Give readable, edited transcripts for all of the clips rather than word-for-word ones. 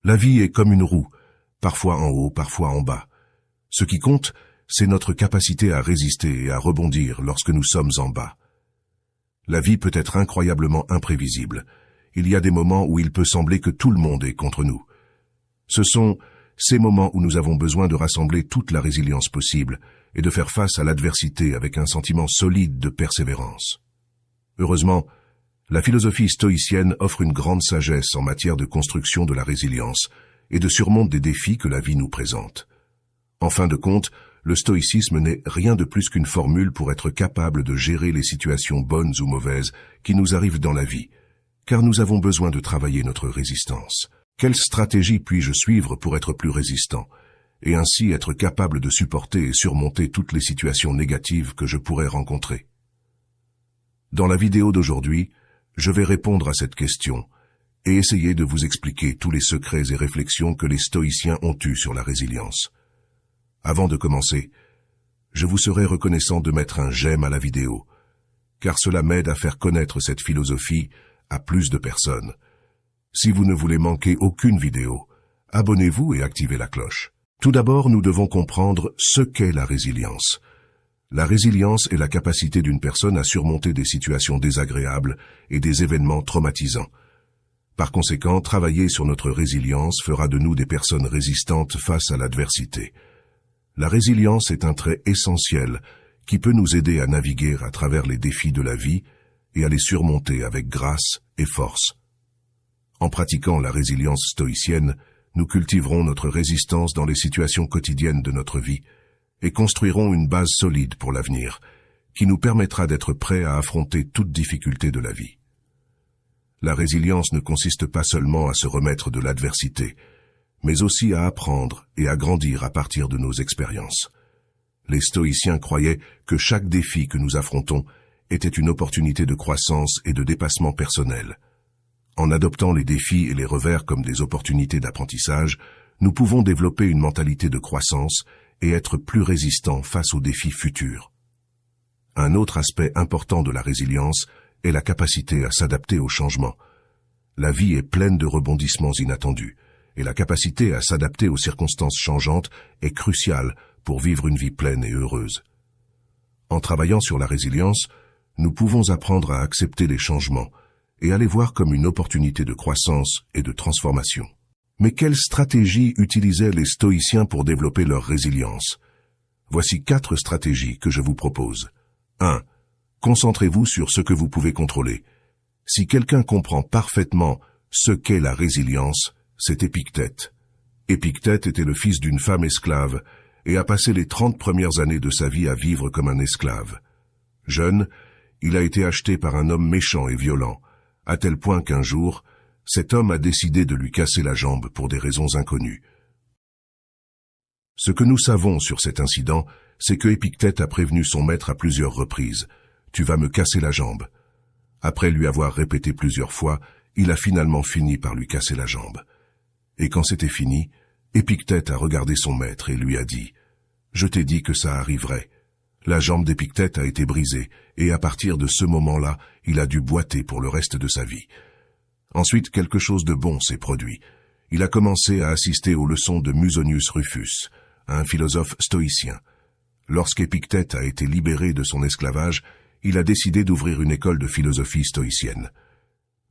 La vie est comme une roue, parfois en haut, parfois en bas. Ce qui compte, c'est notre capacité à résister et à rebondir lorsque nous sommes en bas. La vie peut être incroyablement imprévisible. Il y a des moments où il peut sembler que tout le monde est contre nous. Ce sont ces moments où nous avons besoin de rassembler toute la résilience possible et de faire face à l'adversité avec un sentiment solide de persévérance. Heureusement, la philosophie stoïcienne offre une grande sagesse en matière de construction de la résilience et de surmonte des défis que la vie nous présente. En fin de compte, le stoïcisme n'est rien de plus qu'une formule pour être capable de gérer les situations bonnes ou mauvaises qui nous arrivent dans la vie, car nous avons besoin de travailler notre résistance. Quelle stratégie puis-je suivre pour être plus résistant, et ainsi être capable de supporter et surmonter toutes les situations négatives que je pourrais rencontrer? Dans la vidéo d'aujourd'hui, je vais répondre à cette question et essayer de vous expliquer tous les secrets et réflexions que les stoïciens ont eus sur la résilience. Avant de commencer, je vous serais reconnaissant de mettre un j'aime à la vidéo, car cela m'aide à faire connaître cette philosophie à plus de personnes. Si vous ne voulez manquer aucune vidéo, abonnez-vous et activez la cloche. Tout d'abord, nous devons comprendre ce qu'est la résilience. La résilience est la capacité d'une personne à surmonter des situations désagréables et des événements traumatisants. Par conséquent, travailler sur notre résilience fera de nous des personnes résistantes face à l'adversité. La résilience est un trait essentiel qui peut nous aider à naviguer à travers les défis de la vie et à les surmonter avec grâce et force. En pratiquant la résilience stoïcienne, nous cultiverons notre résistance dans les situations quotidiennes de notre vie et construirons une base solide pour l'avenir, qui nous permettra d'être prêts à affronter toute difficulté de la vie. La résilience ne consiste pas seulement à se remettre de l'adversité, mais aussi à apprendre et à grandir à partir de nos expériences. Les stoïciens croyaient que chaque défi que nous affrontons était une opportunité de croissance et de dépassement personnel. En adoptant les défis et les revers comme des opportunités d'apprentissage, nous pouvons développer une mentalité de croissance et être plus résistants face aux défis futurs. Un autre aspect important de la résilience est la capacité à s'adapter aux changements. La vie est pleine de rebondissements inattendus, et la capacité à s'adapter aux circonstances changeantes est cruciale pour vivre une vie pleine et heureuse. En travaillant sur la résilience, nous pouvons apprendre à accepter les changements et à les voir comme une opportunité de croissance et de transformation. Mais quelle stratégie utilisaient les stoïciens pour développer leur résilience? Voici 4 stratégies que je vous propose. 1. Concentrez-vous sur ce que vous pouvez contrôler. Si quelqu'un comprend parfaitement ce qu'est la résilience, c'est Épictète. Épictète était le fils d'une femme esclave et a passé les 30 premières années de sa vie à vivre comme un esclave. Jeune, il a été acheté par un homme méchant et violent, à tel point qu'un jour, cet homme a décidé de lui casser la jambe pour des raisons inconnues. Ce que nous savons sur cet incident, c'est que Épictète a prévenu son maître à plusieurs reprises « Tu vas me casser la jambe ». Après lui avoir répété plusieurs fois, il a finalement fini par lui casser la jambe. Et quand c'était fini, Épictète a regardé son maître et lui a dit « Je t'ai dit que ça arriverait ». La jambe d'Épictète a été brisée, et à partir de ce moment-là, il a dû boiter pour le reste de sa vie. Ensuite, quelque chose de bon s'est produit. Il a commencé à assister aux leçons de Musonius Rufus, un philosophe stoïcien. Lorsqu'Épictète a été libéré de son esclavage, il a décidé d'ouvrir une école de philosophie stoïcienne.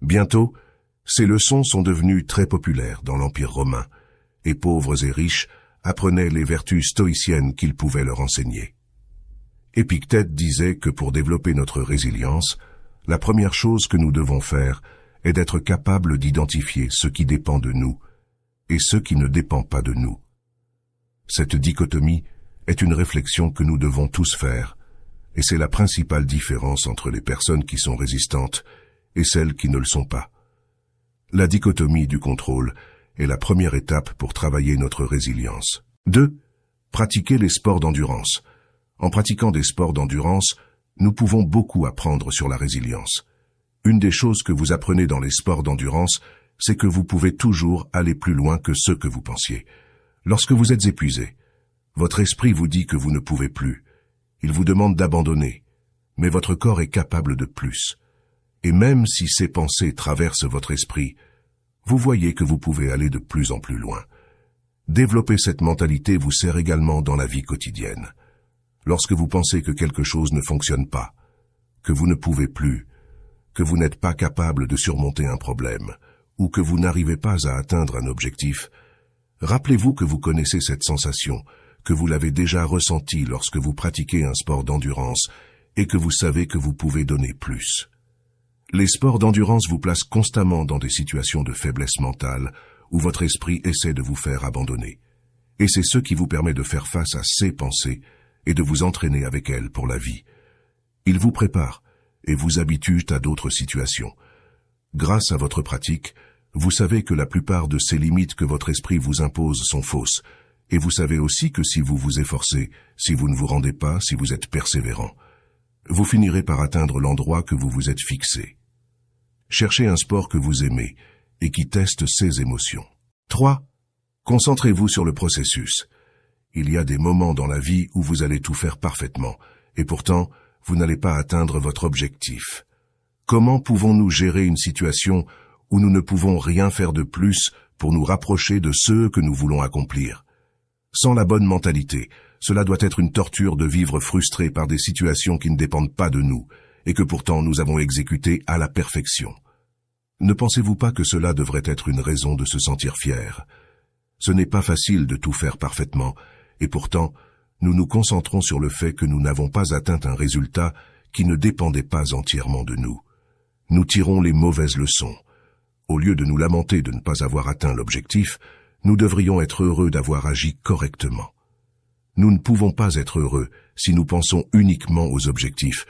Bientôt, ces leçons sont devenues très populaires dans l'Empire romain, et pauvres et riches apprenaient les vertus stoïciennes qu'il pouvait leur enseigner. Épictète disait que pour développer notre résilience, la première chose que nous devons faire est d'être capable d'identifier ce qui dépend de nous et ce qui ne dépend pas de nous. Cette dichotomie est une réflexion que nous devons tous faire, et c'est la principale différence entre les personnes qui sont résistantes et celles qui ne le sont pas. La dichotomie du contrôle est la première étape pour travailler notre résilience. 2. Pratiquer les sports d'endurance. En pratiquant des sports d'endurance, nous pouvons beaucoup apprendre sur la résilience. Une des choses que vous apprenez dans les sports d'endurance, c'est que vous pouvez toujours aller plus loin que ce que vous pensiez. Lorsque vous êtes épuisé, votre esprit vous dit que vous ne pouvez plus. Il vous demande d'abandonner, mais votre corps est capable de plus. Et même si ces pensées traversent votre esprit, vous voyez que vous pouvez aller de plus en plus loin. Développer cette mentalité vous sert également dans la vie quotidienne. Lorsque vous pensez que quelque chose ne fonctionne pas, que vous ne pouvez plus, que vous n'êtes pas capable de surmonter un problème, ou que vous n'arrivez pas à atteindre un objectif, rappelez-vous que vous connaissez cette sensation, que vous l'avez déjà ressentie lorsque vous pratiquez un sport d'endurance et que vous savez que vous pouvez donner plus. Les sports d'endurance vous placent constamment dans des situations de faiblesse mentale où votre esprit essaie de vous faire abandonner. Et c'est ce qui vous permet de faire face à ces pensées et de vous entraîner avec elles pour la vie. Ils vous préparent et vous habituent à d'autres situations. Grâce à votre pratique, vous savez que la plupart de ces limites que votre esprit vous impose sont fausses, et vous savez aussi que si vous vous efforcez, si vous ne vous rendez pas, si vous êtes persévérant, vous finirez par atteindre l'endroit que vous vous êtes fixé. Cherchez un sport que vous aimez et qui teste ces émotions. 3. Concentrez-vous sur le processus. Il y a des moments dans la vie où vous allez tout faire parfaitement, et pourtant, vous n'allez pas atteindre votre objectif. Comment pouvons-nous gérer une situation où nous ne pouvons rien faire de plus pour nous rapprocher de ce que nous voulons accomplir? Sans la bonne mentalité, cela doit être une torture de vivre frustré par des situations qui ne dépendent pas de nous, et que pourtant nous avons exécutées à la perfection. Ne pensez-vous pas que cela devrait être une raison de se sentir fier? Ce n'est pas facile de tout faire parfaitement, et pourtant, nous nous concentrons sur le fait que nous n'avons pas atteint un résultat qui ne dépendait pas entièrement de nous. Nous tirons les mauvaises leçons. Au lieu de nous lamenter de ne pas avoir atteint l'objectif, nous devrions être heureux d'avoir agi correctement. Nous ne pouvons pas être heureux si nous pensons uniquement aux objectifs.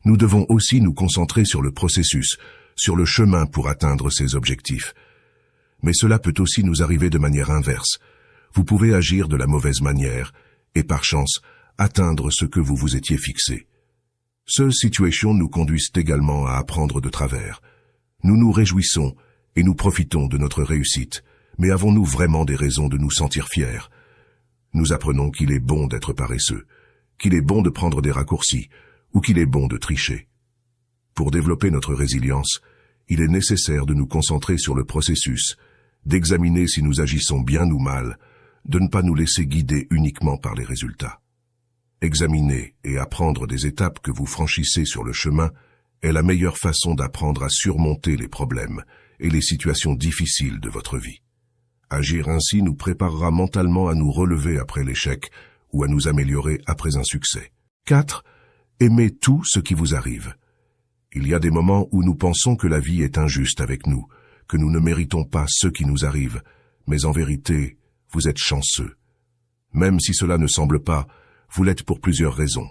Nous devons aussi nous concentrer sur le processus, sur le chemin pour atteindre ces objectifs. Mais cela peut aussi nous arriver de manière inverse. Vous pouvez agir de la mauvaise manière et, par chance, atteindre ce que vous vous étiez fixé. Ces situations nous conduisent également à apprendre de travers. Nous nous réjouissons et nous profitons de notre réussite, mais avons-nous vraiment des raisons de nous sentir fiers? Nous apprenons qu'il est bon d'être paresseux, qu'il est bon de prendre des raccourcis, ou qu'il est bon de tricher. Pour développer notre résilience, il est nécessaire de nous concentrer sur le processus, d'examiner si nous agissons bien ou mal, de ne pas nous laisser guider uniquement par les résultats. Examiner et apprendre des étapes que vous franchissez sur le chemin est la meilleure façon d'apprendre à surmonter les problèmes et les situations difficiles de votre vie. Agir ainsi nous préparera mentalement à nous relever après l'échec ou à nous améliorer après un succès. 4. Aimez tout ce qui vous arrive. Il y a des moments où nous pensons que la vie est injuste avec nous, que nous ne méritons pas ce qui nous arrive, mais en vérité, vous êtes chanceux. Même si cela ne semble pas, vous l'êtes pour plusieurs raisons.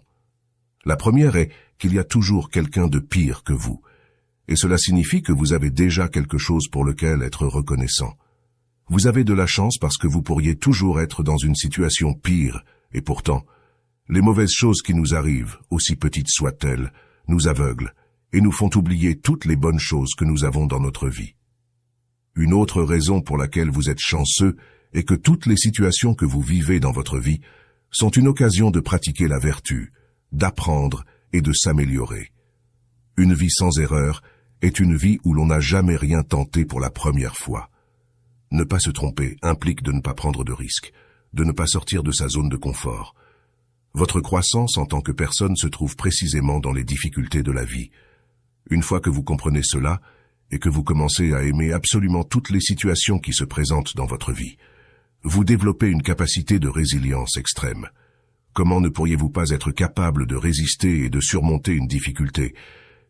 La première est qu'il y a toujours quelqu'un de pire que vous, et cela signifie que vous avez déjà quelque chose pour lequel être reconnaissant. Vous avez de la chance parce que vous pourriez toujours être dans une situation pire, et pourtant, les mauvaises choses qui nous arrivent, aussi petites soient-elles, nous aveuglent et nous font oublier toutes les bonnes choses que nous avons dans notre vie. Une autre raison pour laquelle vous êtes chanceux est que toutes les situations que vous vivez dans votre vie sont une occasion de pratiquer la vertu, d'apprendre et de s'améliorer. Une vie sans erreur est une vie où l'on n'a jamais rien tenté pour la première fois. Ne pas se tromper implique de ne pas prendre de risques, de ne pas sortir de sa zone de confort. Votre croissance en tant que personne se trouve précisément dans les difficultés de la vie. Une fois que vous comprenez cela, et que vous commencez à aimer absolument toutes les situations qui se présentent dans votre vie, vous développez une capacité de résilience extrême. Comment ne pourriez-vous pas être capable de résister et de surmonter une difficulté,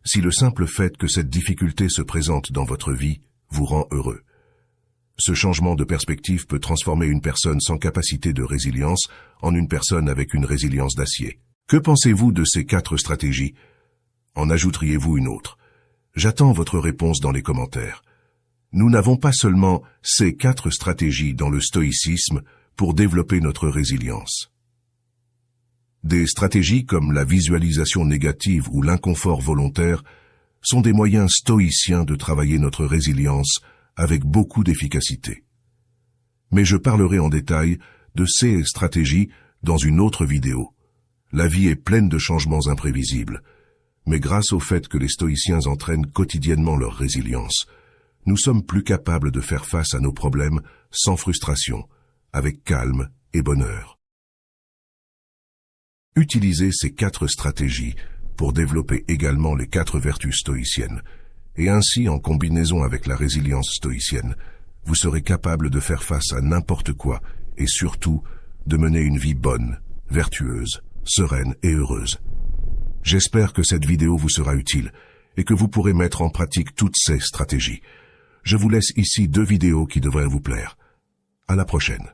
si le simple fait que cette difficulté se présente dans votre vie vous rend heureux? Ce changement de perspective peut transformer une personne sans capacité de résilience en une personne avec une résilience d'acier. Que pensez-vous de ces 4 stratégies? En ajouteriez-vous une autre? J'attends votre réponse dans les commentaires. Nous n'avons pas seulement ces 4 stratégies dans le stoïcisme pour développer notre résilience. Des stratégies comme la visualisation négative ou l'inconfort volontaire sont des moyens stoïciens de travailler notre résilience avec beaucoup d'efficacité. Mais je parlerai en détail de ces stratégies dans une autre vidéo. La vie est pleine de changements imprévisibles, mais grâce au fait que les stoïciens entraînent quotidiennement leur résilience, nous sommes plus capables de faire face à nos problèmes sans frustration, avec calme et bonheur. Utilisez ces 4 stratégies pour développer également les 4 vertus stoïciennes, et ainsi, en combinaison avec la résilience stoïcienne, vous serez capable de faire face à n'importe quoi et surtout de mener une vie bonne, vertueuse, sereine et heureuse. J'espère que cette vidéo vous sera utile et que vous pourrez mettre en pratique toutes ces stratégies. Je vous laisse ici 2 vidéos qui devraient vous plaire. À la prochaine.